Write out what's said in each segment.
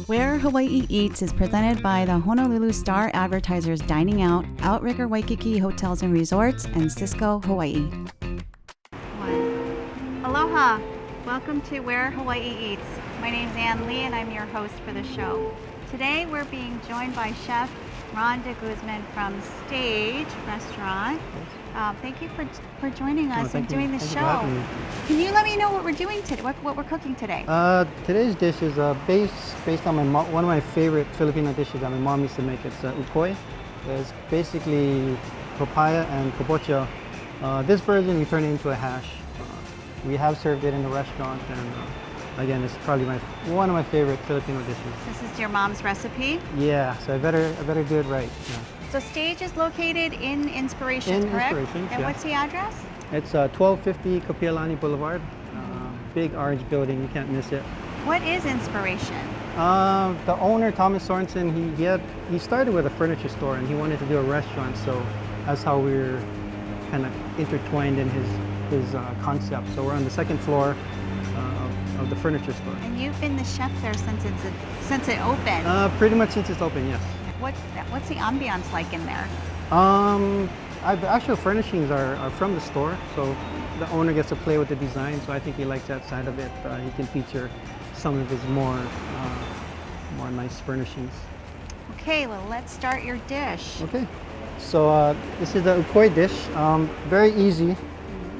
Where Hawaii Eats is presented by the Honolulu Star-Advertiser's Dining Out, Outrigger Waikiki Hotels and Resorts, and Sysco Hawaii. Aloha! Welcome to Where Hawaii Eats. My name's Ann Lee and I'm your host for the show. Today we're being joined by Chef Guzman from Stage Restaurant. Thank you for joining us and doing the show. Can you let me know what we're doing today? What we're cooking today? Today's dish is based on one of my favorite Filipino dishes that my mom used to make. It's Ukoy. It's basically papaya and kabocha. This version we turn it into a hash. We have served it in the restaurant, and again, it's probably one of my favorite Filipino dishes. This is your mom's recipe? Yeah, so I better do it right. Yeah. So Stage is located in Inspiration, correct? Inspiration, and yeah. What's the address? It's 1250 Kapiolani Boulevard. Big orange building, you can't miss it. What is Inspiration? The owner, Thomas Sorensen, he started with a furniture store and he wanted to do a restaurant, so that's how we're kind of intertwined in his concept. So we're on the second floor of the furniture store. And you've been the chef there since it opened? Pretty much since it's open, yes. What's the ambiance like in there? The actual furnishings are from the store, so the owner gets to play with the design, so I think he likes that side of it. He can feature some of his more nice furnishings. Okay, well let's start your dish. Okay, so this is the Ukoy dish. Very easy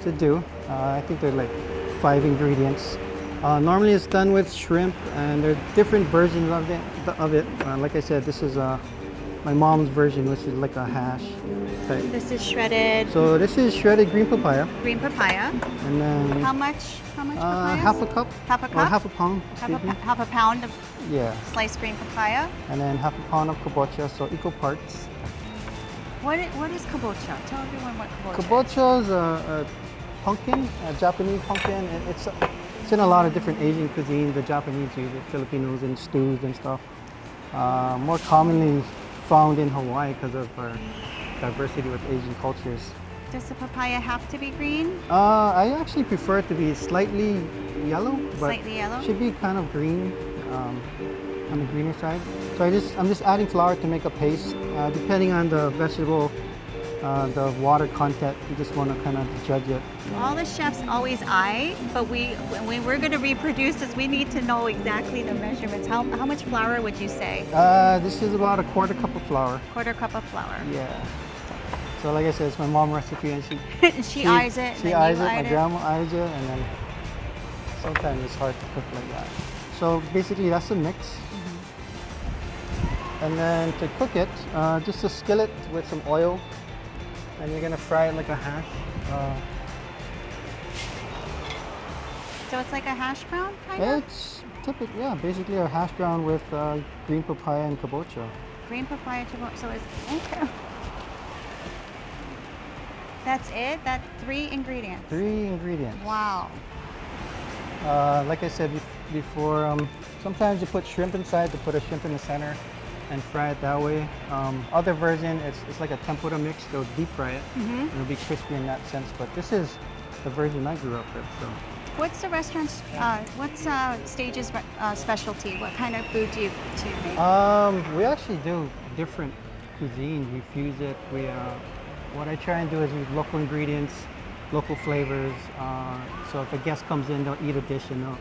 to do. I think there are like 5 ingredients. Normally it's done with shrimp, and there are different versions of it. Like I said, this is my mom's version, which is like a hash type. This is shredded. So this is shredded green papaya. Green papaya. And then how much papaya? Half a cup. Half a cup? Or half a pound. Half a pound of sliced green papaya. And then half a pound of kabocha, so equal parts. What is kabocha? Tell everyone what kabocha is. Kabocha is a pumpkin, a Japanese pumpkin. It's in a lot of different Asian cuisine. The Japanese use it, Filipinos in stews and stuff. More commonly found in Hawaii because of our diversity with Asian cultures. Does the papaya have to be green? I actually prefer it to be slightly yellow, but slightly yellow? Should be kind of green, on the greener side. So I'm just adding flour to make a paste. Depending on the vegetable, the water content, you just want to kind of judge it. All the chefs always eye, but when we're going to reproduce this, we need to know exactly the measurements. How much flour would you say? This is about a quarter cup of flour. Quarter cup of flour. Yeah. So like I said, it's my mom's recipe, and she eyes it. She eyes it. My grandma eyes it, and then sometimes it's hard to cook like that. So basically, that's the mix. And then to cook it, just a skillet with some oil, and you're gonna fry it like a hash. So it's like a hash brown, kind of? It's typical, yeah, basically a hash brown with green papaya and kabocha. Green papaya, kabocha, so it's, okay. That's it? That's 3 ingredients? 3 ingredients. Wow. Like I said before, sometimes you put shrimp inside, to put a shrimp in the center and fry it that way. Other version, it's like a tempura mix. They'll deep fry it, and it'll be crispy in that sense. But this is the version I grew up with. So, what's the restaurant's? What's Stage's specialty? What kind of food do you make? We actually do different cuisine. We fuse it. What I try and do is use local ingredients, local flavors. So if a guest comes in, they'll eat a dish and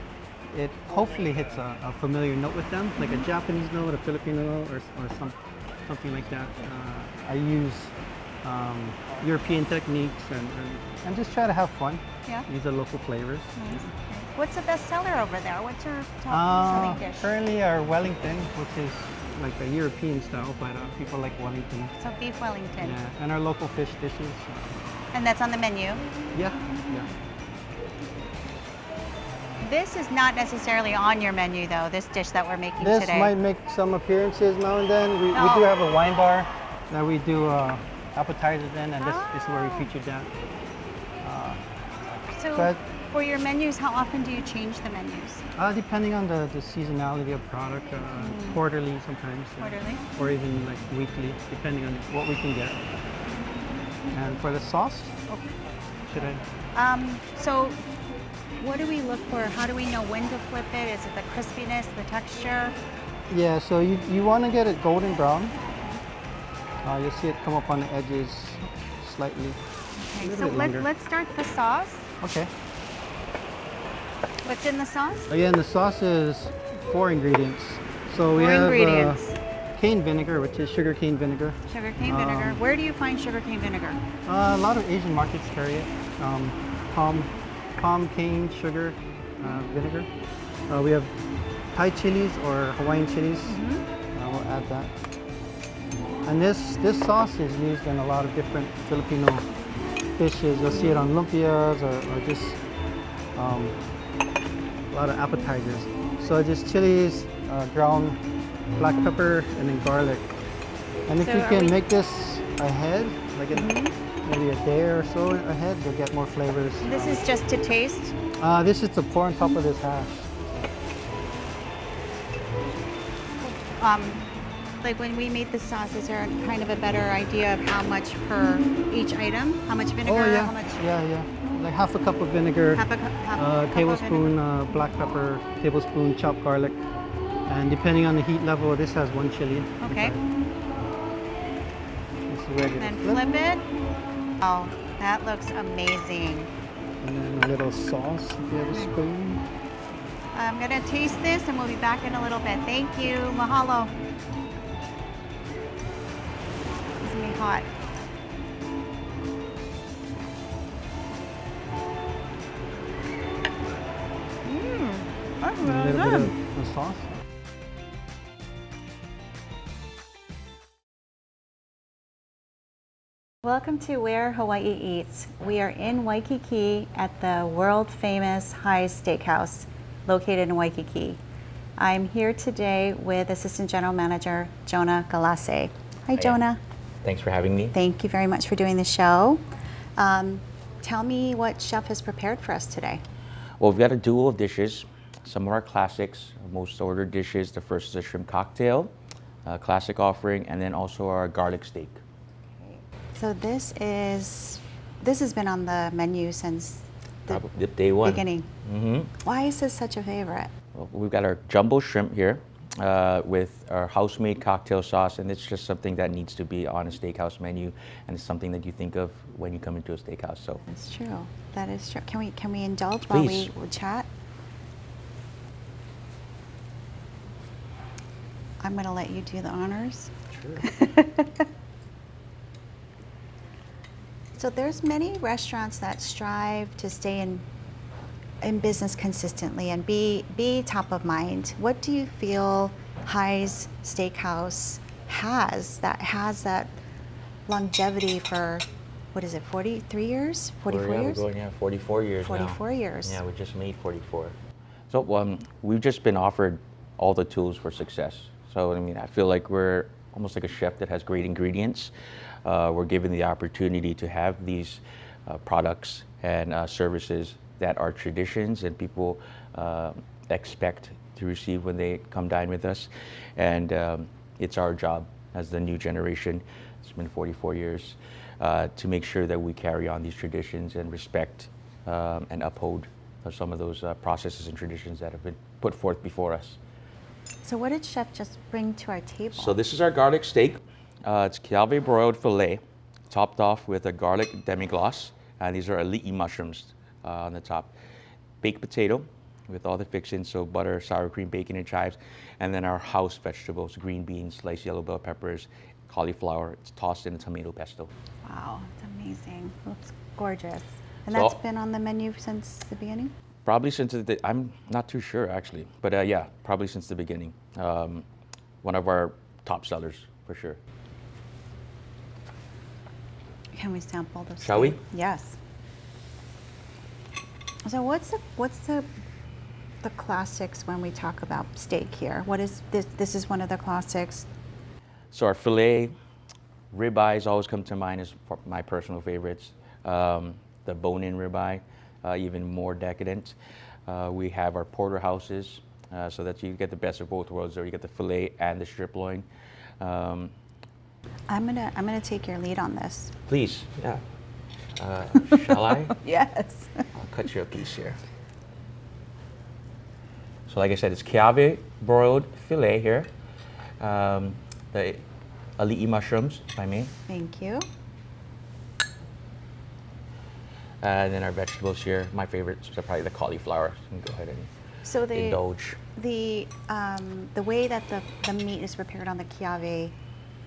it hopefully hits a familiar note with them, like a Japanese note, a Filipino note, or something like that. I use European techniques and just try to have fun. Yeah. Use the local flavors. Nice. What's the best seller over there? What's your top selling dish? Currently our Wellington, which is like a European style, but people like Wellington. So beef Wellington. Yeah, and our local fish dishes. And that's on the menu? Yeah. This is not necessarily on your menu, though, this dish that we're making today. This might make some appearances now and then. We do have a wine bar that we do appetizers in, and this is where we featured that. So for your menus, how often do you change the menus? Depending on the seasonality of product, quarterly sometimes. Quarterly? Or even like weekly, depending on what we can get. And for the sauce, should I? So what do we look for? How do we know when to flip it? Is it the crispiness, the texture? Yeah, so you want to get it golden brown. You'll see it come up on the edges slightly. Okay, A little so bit longer. let's start the sauce. Okay. What's in the sauce? Again, the sauce is 4 ingredients. So we Four have ingredients. cane vinegar, which is sugar cane vinegar. Sugar cane vinegar. Where do you find sugar cane vinegar? A lot of Asian markets carry it. Palm cane sugar vinegar. We have Thai chilies or Hawaiian chilies. We'll add that. And this sauce is used in a lot of different Filipino dishes. You'll see it on lumpias or just a lot of appetizers. So just chilies, ground black pepper, and then garlic. And if So you are can we- make this ahead, like maybe a day or so ahead, you'll get more flavors. This is just to taste. This is to pour on top of this hash. Like when we made the sauce, is there kind of a better idea of how much per each item? How much vinegar? Oh yeah, How much? yeah. Like half a cup of vinegar, Half a cup of tablespoon vinegar. black pepper, tablespoon chopped garlic, and depending on the heat level, this has 1 chili. Okay. This is ready to Then flip. flip it. Oh, that looks amazing. And then a little sauce if you have a spoon. I'm gonna taste this and we'll be back in a little bit. Thank you. Mahalo. It's gonna be hot. That's And a really little bit good. of the sauce. Welcome to Where Hawaii Eats. We are in Waikiki at the world famous Hy's Steakhouse located in Waikiki. I'm here today with Assistant General Manager Jonah Galase. Hi, Jonah. Thanks for having me. Thank you very much for doing the show. Tell me what Chef has prepared for us today. Well, we've got a duo of dishes. Some of our classics, most ordered dishes. The first is a shrimp cocktail, a classic offering, and then also our garlic steak. So this has been on the menu since the Probably day one. beginning. Why is this such a favorite? Well, we've got our jumbo shrimp here with our house-made cocktail sauce, and it's just something that needs to be on a steakhouse menu, and it's something that you think of when you come into a steakhouse. So That's true. That is true. Can we indulge while Please. we chat? I'm going to let you do the honors. sure. So there's many restaurants that strive to stay in business consistently and be top of mind. What do you feel Hy's Steakhouse has that longevity for, what is it, 43 years? 44 We're years? going 44 years now. 44 years. Yeah, we just made 44. So we've just been offered all the tools for success. So I mean, I feel like we're almost like a chef that has great ingredients. We're given the opportunity to have these products and services that are traditions and people expect to receive when they come dine with us. And it's our job as the new generation, it's been 44 years, to make sure that we carry on these traditions and respect and uphold some of those processes and traditions that have been put forth before us. So what did Chef just bring to our table? So this is our garlic steak. It's kiawe broiled filet, topped off with a garlic demi-glace. And these are ali'i mushrooms on the top. Baked potato with all the fixings, so butter, sour cream, bacon, and chives. And then our house vegetables, green beans, sliced yellow bell peppers, cauliflower. It's tossed in a tomato pesto. Wow, it's amazing. Looks gorgeous. And So- that's been on the menu since the beginning? Probably since I'm not too sure actually, but yeah, probably since the beginning. One of our top sellers for sure. Can we sample the Shall we? steak? Yes. So what's the classics when we talk about steak here? What is this? This is one of the classics. So our filet, ribeyes always come to mind as my personal favorites. The bone-in ribeye, even more decadent. We have our porterhouses, so that you get the best of both worlds there. You get the filet and the strip loin. I'm gonna take your lead on this. Please, yeah. Shall I? Yes. I'll cut you a piece here. So like I said, it's kiawe broiled filet here. the ali'i mushrooms, if I may. Thank you. And then our vegetables here, my favorites are probably the cauliflower. You can go ahead and So indulge. the way that the meat is prepared on the kiawe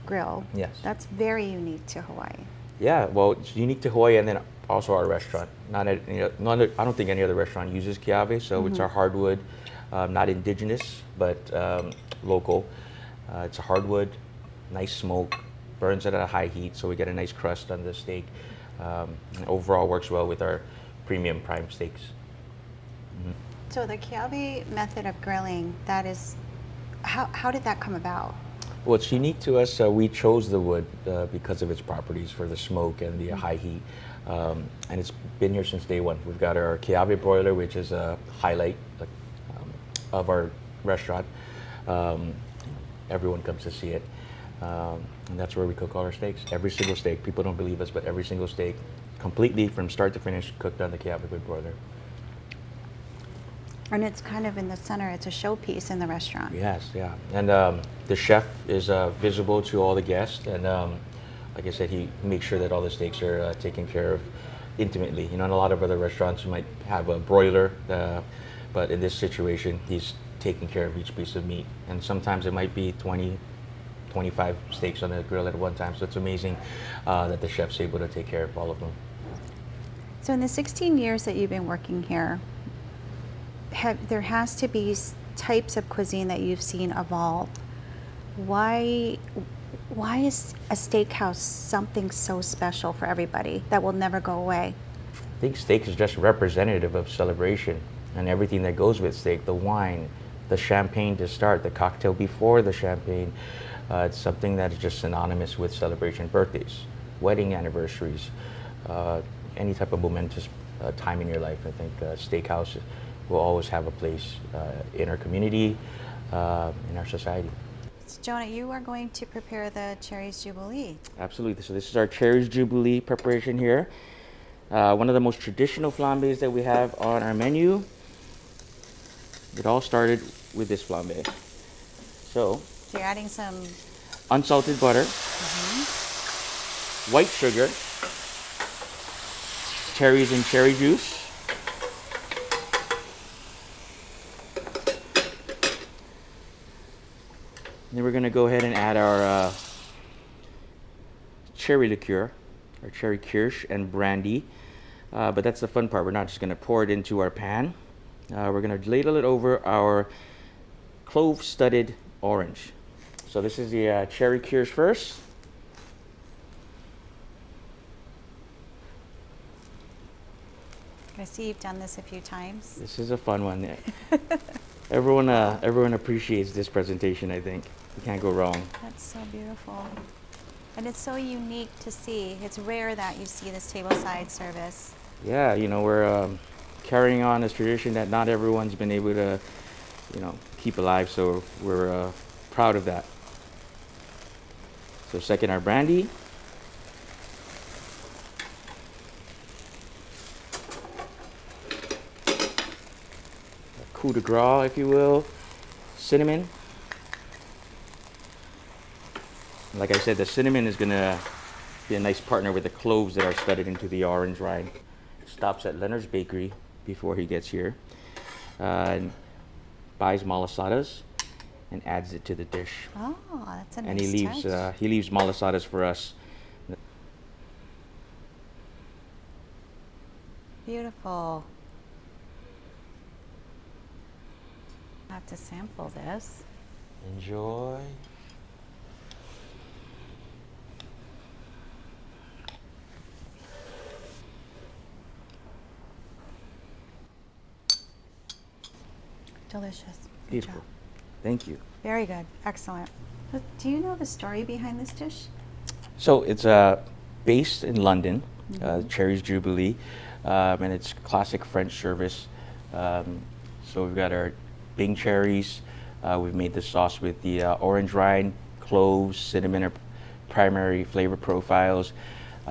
grill, Yes. that's very unique to Hawaii. Yeah, well, it's unique to Hawaii and then also our restaurant. I don't think any other restaurant uses kiawe, so it's our hardwood, not indigenous, but local. It's a hardwood, nice smoke, burns it at a high heat, so we get a nice crust on the steak. And overall works well with our premium prime steaks. So the kiawe method of grilling, that is, how did that come about? Well, it's unique to us. We chose the wood because of its properties for the smoke and the high heat. And it's been here since day one. We've got our kiawe broiler, which is a highlight of our restaurant. Everyone comes to see it. And that's where we cook all our steaks. Every single steak. People don't believe us, but every single steak, completely from start to finish, cooked on the kiawe wood broiler. And it's kind of in the center, it's a showpiece in the restaurant. Yes, yeah. And the chef is visible to all the guests. And like I said, he makes sure that all the steaks are taken care of intimately. You know, in a lot of other restaurants, you might have a broiler, but in this situation, he's taking care of each piece of meat. And sometimes it might be 20, 25 steaks on the grill at one time. So it's amazing that the chef's able to take care of all of them. So in the 16 years that you've been working here, there has to be types of cuisine that you've seen evolve. Why is a steakhouse something so special for everybody that will never go away? I think steak is just representative of celebration and everything that goes with steak, the wine, the champagne to start, the cocktail before the champagne. It's something that is just synonymous with celebration, birthdays, wedding anniversaries, any type of momentous time in your life. I think steakhouse will always have a place in our community, in our society. So Jonah, you are going to prepare the Cherries Jubilee. Absolutely. So this is our Cherries Jubilee preparation here. One of the most traditional flambes that we have on our menu. It all started with this flambe. So you're adding some unsalted butter, white sugar, cherries and cherry juice, then we're going to go ahead and add our cherry liqueur, our cherry kirsch and brandy. But that's the fun part. We're not just going to pour it into our pan. We're going to ladle it over our clove-studded orange. So this is the cherry kirsch first. I see you've done this a few times. This is a fun one. Everyone appreciates this presentation, I think. You can't go wrong. That's so beautiful. And it's so unique to see. It's rare that you see this tableside service. Yeah, you know, we're carrying on this tradition that not everyone's been able to, you know, keep alive, so we're proud of that. So second, our brandy. Coup de grace, if you will. Cinnamon. Like I said, the cinnamon is going to be a nice partner with the cloves that are studded into the orange rind. Stops at Leonard's Bakery before he gets here. And buys malasadas and adds it to the dish. Oh, that's a nice and he leaves malasadas for us. Beautiful. I have to sample this. Enjoy. Delicious. Good Beautiful. job. Thank you. Very good. Excellent. But do you know the story behind this dish? So it's based in London, Cherries Jubilee, and it's classic French service. So we've got our Bing cherries. We've made the sauce with the orange rind, cloves, cinnamon are primary flavor profiles.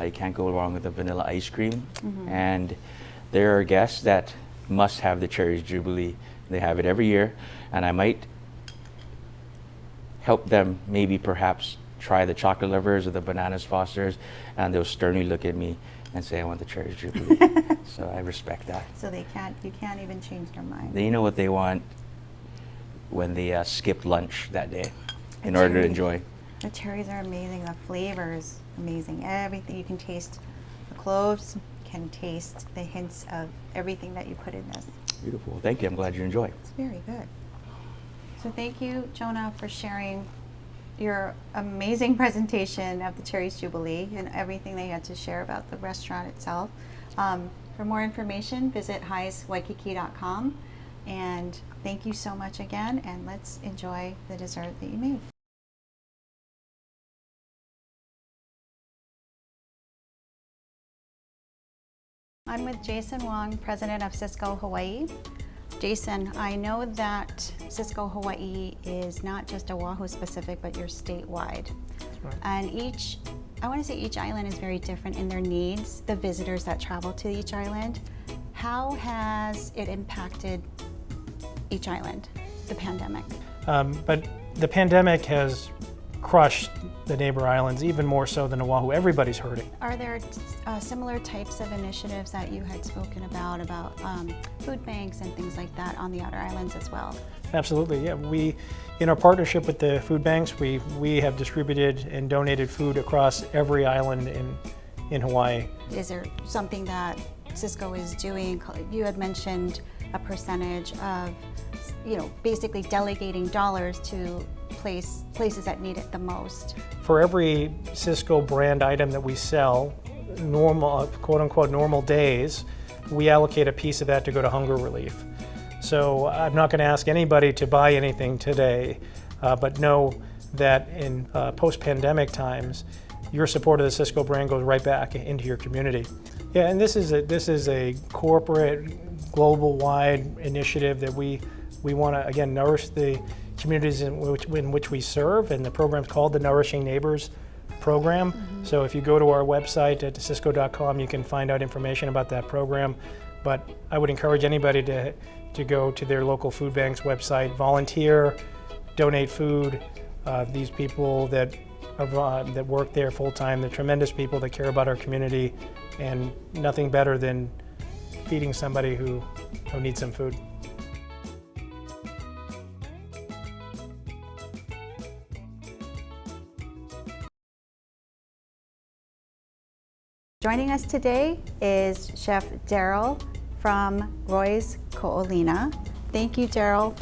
You can't go wrong with the vanilla ice cream. And there are guests that must have the Cherries Jubilee. They have it every year, and I might help them maybe perhaps try the chocolate livers or the bananas Fosters, and they'll sternly look at me and say, I want the Cherries Jubilee. So I respect that. So you can't even change their mind. They know what they want when they skipped lunch that day in order to enjoy. The cherries are amazing. The flavor is amazing. Everything you can taste. The cloves can taste the hints of everything that you put in this. Beautiful. Thank you. I'm glad you enjoy. It's very good. So thank you, Jonah, for sharing your amazing presentation of the Cherries Jubilee and everything they had to share about the restaurant itself. For more information, visit highswaikiki.com. And thank you so much again, and let's enjoy the dessert that you made. I'm with Jason Wong, president of Sysco Hawaii. Jason, I know that Sysco Hawaii is not just Oahu specific, but you're statewide. That's right. And I want to say each island is very different in their needs, the visitors that travel to each island. How has it impacted each island, the pandemic? But the pandemic has crushed the neighbor islands even more so than Oahu. Everybody's hurting. Are there similar types of initiatives that you had spoken about food banks and things like that on the outer islands as well? Absolutely, yeah. In our partnership with the food banks, we have distributed and donated food across every island in Hawaii. Is there something that Sysco is doing? You had mentioned a percentage of, basically delegating dollars to places that need it the most. For every Sysco brand item that we sell, normal, quote unquote, normal days, we allocate a piece of that to go to hunger relief. So I'm not going to ask anybody to buy anything today, but know that in post-pandemic times, your support of the Sysco brand goes right back into your community. Yeah, and this is a corporate, global-wide initiative that we want to, again, nourish the communities in which we serve, and the program's called the Nourishing Neighbors program. Mm-hmm. So if you go to our website at sysco.com, you can find out information about that program. But I would encourage anybody to go to their local food bank's website, volunteer, donate food. These people that work there full-time, they're tremendous people that care about our community, and nothing better than feeding somebody who needs some food. Joining us today is Chef Darryl from Roy's Ko Olina. Thank you, Darryl,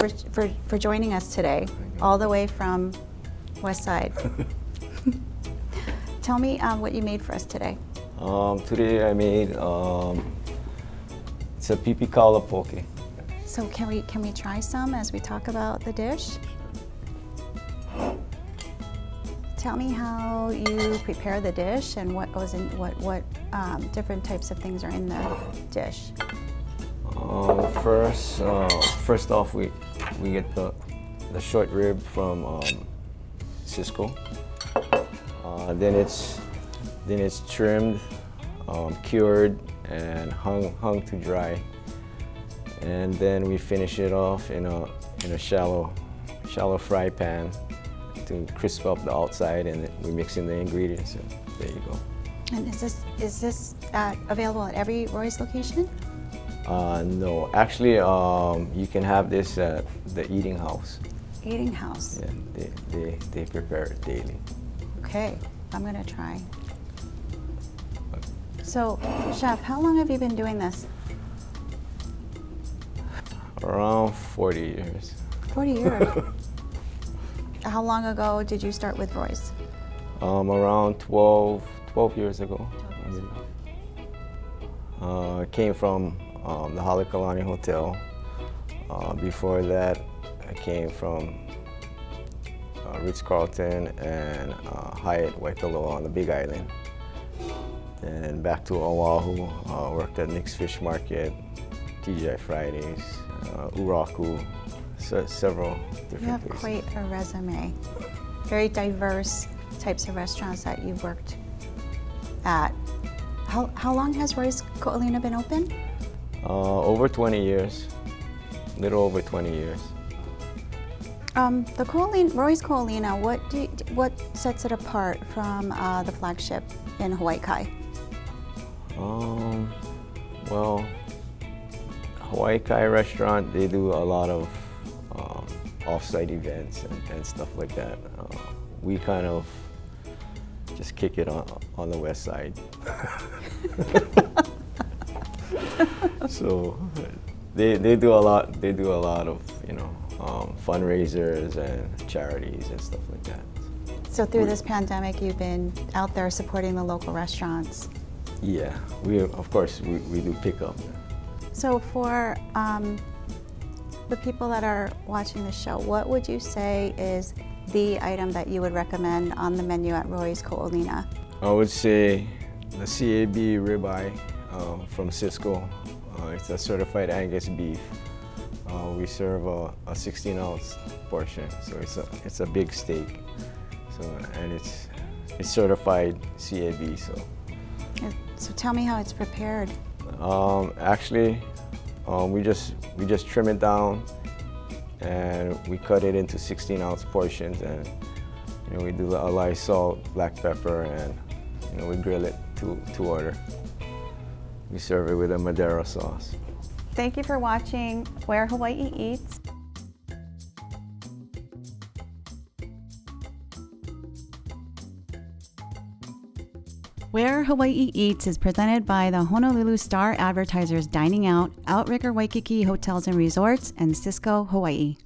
for joining us today, all the way from West Side. Tell me what you made for us today. Today I made it's a pipikaula poke. So can we try some as we talk about the dish? Tell me how you prepare the dish and what goes in, what different types of things are in the dish. First off, we get the short rib from Sysco. Then it's trimmed, cured, and hung to dry. And then we finish it off in a shallow fry pan to crisp up the outside, and we mix in the ingredients, and there you go. And is this available at every Roy's location? No, actually, you can have this at the Eating House. Eating House. Yeah, they prepare it daily. Okay, I'm gonna try. So, Chef, how long have you been doing this? Around 40 years. 40 years. How long ago did you start with Roy's? Around 12 years ago. 12 years ago. I came from the Halekulani Hotel. Before that, I came from Ritz-Carlton and Hyatt Waikoloa on the Big Island. And back to Oahu, worked at Nick's Fish Market, TGI Fridays, Uraku, several different places. You have quite a resume. Very diverse types of restaurants that you've worked at. How long has Roy's Ko Olina been open? Over 20 years, little over 20 years. The Ko Olina, Roy's Ko Olina, what sets it apart from the flagship in Hawaii Kai? Well, Hawaii Kai restaurant, they do a lot of off-site events and stuff like that. We kind of just kick it on the west side. So they do a lot. They do a lot of fundraisers and charities and stuff like that. So through this pandemic, you've been out there supporting the local restaurants. Yeah, of course we do pick up. So for the people that are watching the show, what would you say is the item that you would recommend on the menu at Roy's Ko Olina? I would say the CAB ribeye from Sysco. It's a certified Angus beef. We serve a 16-ounce portion, so it's a big steak. And it's certified CAB. So tell me how it's prepared. Actually, we just trim it down and we cut it into 16-ounce portions, and we do a light salt, black pepper, and we grill it to order. We serve it with a Madeira sauce. Thank you for watching Where Hawaii Eats. Where Hawaii Eats is presented by the Honolulu Star-Advertiser's Dining Out, Outrigger Waikiki Hotels and Resorts, and Sysco Hawaii.